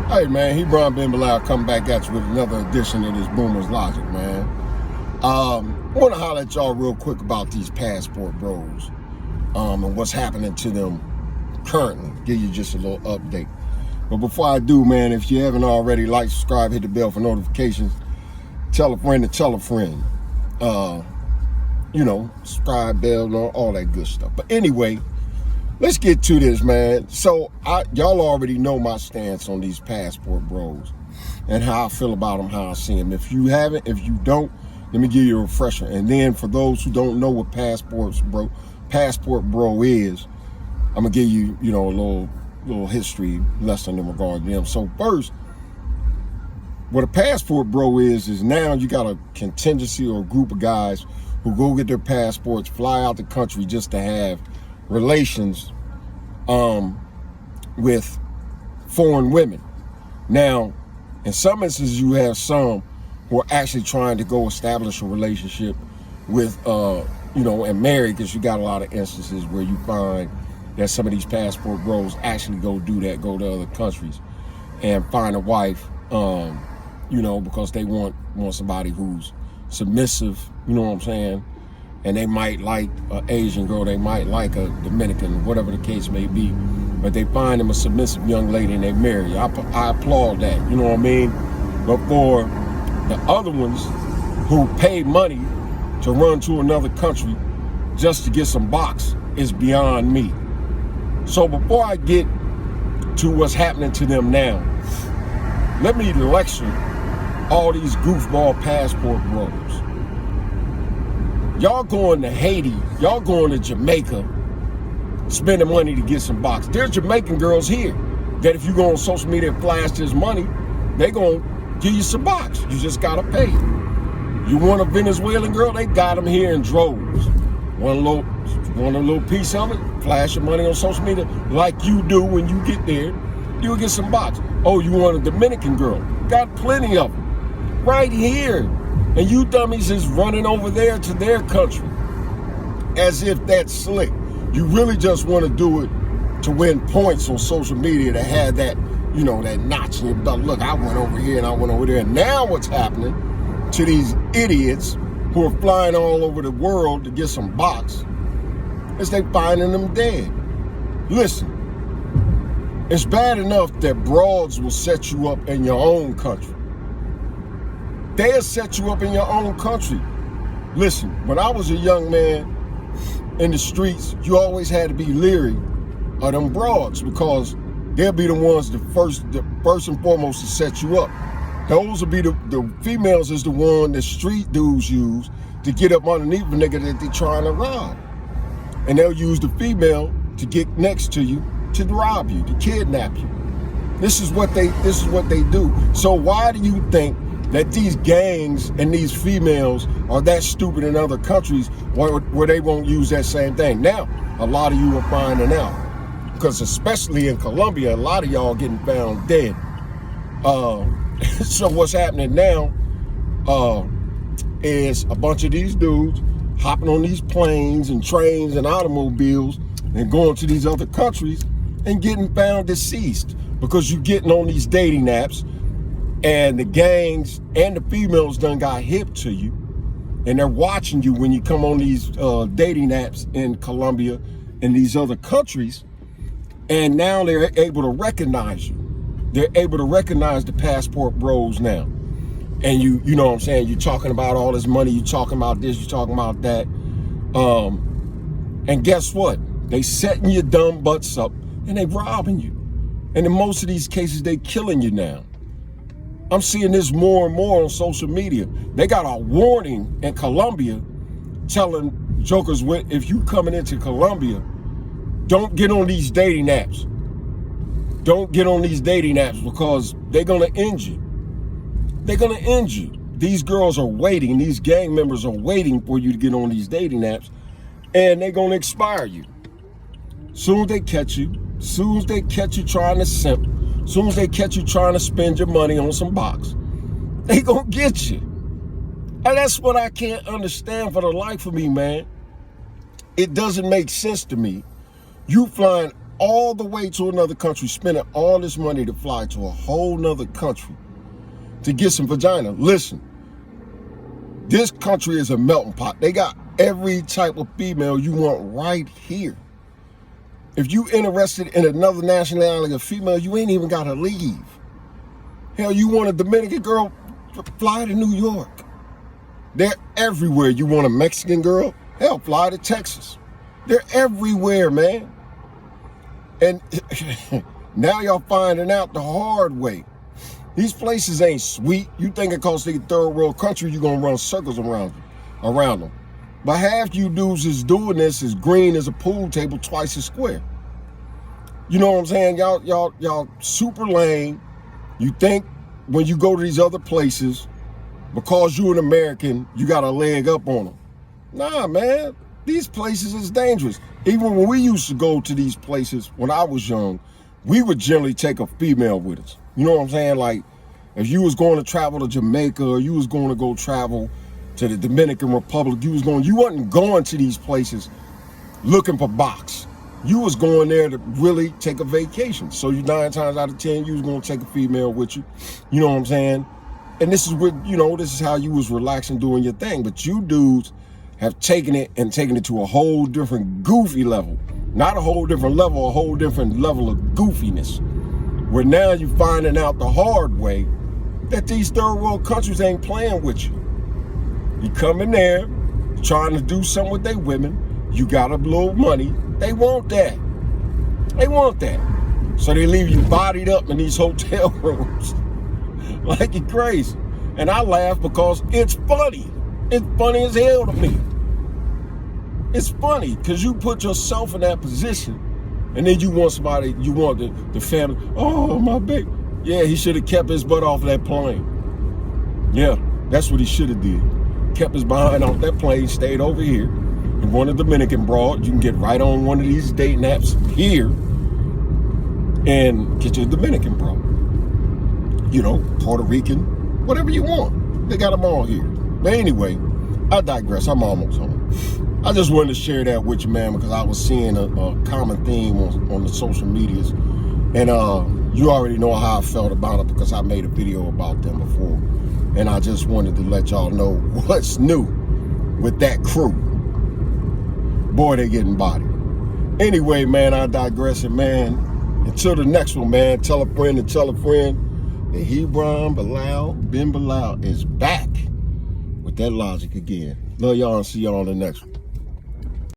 Hey man, Hebron Ben Bilal coming back at you with another edition of this Boomer's Logic, man. I want to holler at y'all real quick about these passport bros and what's happening to them currently. Give you just a little update. But before I do, man, if you haven't already, like, subscribe, hit the bell for notifications. Tell a friend to tell a friend. Subscribe, bell, all that good stuff. But anyway, let's get to this, man. So y'all already know my stance on these passport bros and how I feel about them, how I see them. If you haven't, if you don't, let me give you a refresher. And then for those who don't know what passport bro is, I'm gonna give you, a little history lesson in regard to them. So first, what a passport bro is now you got a contingency or a group of guys who go get their passports, fly out the country just to have relations with foreign women. Now, in some instances, you have some who are actually trying to go establish a relationship with, and marry, because you got a lot of instances where you find that some of these passport bros actually go do that, go to other countries and find a wife, because they want somebody who's submissive, you know what I'm saying? And they might like an Asian girl, they might like a Dominican, whatever the case may be, but they find them a submissive young lady and they marry. I applaud that, you know what I mean? But for the other ones who pay money to run to another country just to get some box is beyond me. So before I get to what's happening to them now, let me lecture all these goofball passport bros. Y'all going to Haiti, y'all going to Jamaica, spending money to get some box. There's Jamaican girls here that if you go on social media and flash this money, they gonna give you some box. You just gotta pay. You want a Venezuelan girl, they got them here in droves. Want a little piece of it, flash your money on social media like you do when you get there, you'll get some box. Oh, you want a Dominican girl, got plenty of them right here. And you dummies is running over there to their country as if that's slick. You really just want to do it to win points on social media to have that, that notch in your belt. Look, I went over here and I went over there. And now what's happening to these idiots who are flying all over the world to get some box is they finding them dead. Listen, it's bad enough that broads will set you up in your own country. They'll set you up in your own country. Listen, when I was a young man in the streets, you always had to be leery of them broads because they'll be the ones the first and foremost to set you up. Those will be the females is the one that street dudes use to get up underneath the nigga that they're trying to rob. And they'll use the female to get next to you to rob you, to kidnap you. This is what they do. So why do you think that these gangs and these females are that stupid in other countries where they won't use that same thing? Now, a lot of you are finding out, because especially in Colombia, a lot of y'all getting found dead. So what's happening now is a bunch of these dudes hopping on these planes and trains and automobiles and going to these other countries and getting found deceased because you're getting on these dating apps. And the gangs and the females done got hip to you, and they're watching you when you come on these dating apps in Colombia and these other countries, and now they're able to recognize you. They're able to recognize the passport bros now. And you know what I'm saying? You're talking about all this money, you're talking about this, you're talking about that. And guess what? They setting your dumb butts up and they robbing you. And in most of these cases, they killing you now. I'm seeing this more and more on social media. They got a warning in Colombia telling jokers, if you coming into Colombia, don't get on these dating apps. Don't get on these dating apps because they're gonna end you. They're gonna end you. These girls are waiting, these gang members are waiting for you to get on these dating apps, and they're gonna expire you. Soon as they catch you trying to simp, soon as they catch you trying to spend your money on some box, they gonna get you. And that's what I can't understand for the life of me, man. It doesn't make sense to me. You flying all the way to another country, spending all this money to fly to a whole nother country to get some vagina. Listen, this country is a melting pot. They got every type of female you want right here. If you interested in another nationality of female, you ain't even got to leave. Hell, you want a Dominican girl, fly to New York. They're everywhere. You want a Mexican girl? Hell, fly to Texas. They're everywhere, man. And now y'all finding out the hard way. These places ain't sweet. You think because they third world country, you're going to run circles around them. But half you dudes is doing this is green as a pool table, twice as square. You know what I'm saying? Y'all super lame. You think when you go to these other places, because you're an American, you got a leg up on them. Nah, man. These places is dangerous. Even when we used to go to these places when I was young, we would generally take a female with us. You know what I'm saying? Like, if you was going to travel to Jamaica or you was going to go travel to the Dominican Republic, you wasn't going to these places looking for box. You was going there to really take a vacation. So you 9 times out of 10, you was going to take a female with you. You know what I'm saying? And this is what, this is how you was relaxing doing your thing. But you dudes have taken it to a whole different goofy level. Not a whole different level, a whole different level of goofiness. Where now you're finding out the hard way that these third world countries ain't playing with you. You come in there, trying to do something with their women, you got a little money, they want that. They want that. So they leave you bodied up in these hotel rooms like you're crazy. And I laugh because it's funny. It's funny as hell to me. It's funny because you put yourself in that position and then you want somebody, you want the family, oh, my baby. Yeah, he should have kept his butt off that plane. Yeah, that's what he should have did. Kept his behind off that plane, stayed over here. And one of the Dominican broad, you can get right on one of these dating apps here and get your Dominican broad. Puerto Rican, whatever you want. They got them all here. But anyway, I digress. I'm almost home. I just wanted to share that with you, man, because I was seeing a common theme on the social medias. And you already know how I felt about it because I made a video about them before. And I just wanted to let y'all know what's new with that crew. Boy, they getting bodied. Anyway, man, I digress. And, man, until the next one, man, tell a friend and tell a friend that Hebron Ben Bilal is back with that logic again. Love y'all and see y'all on the next one.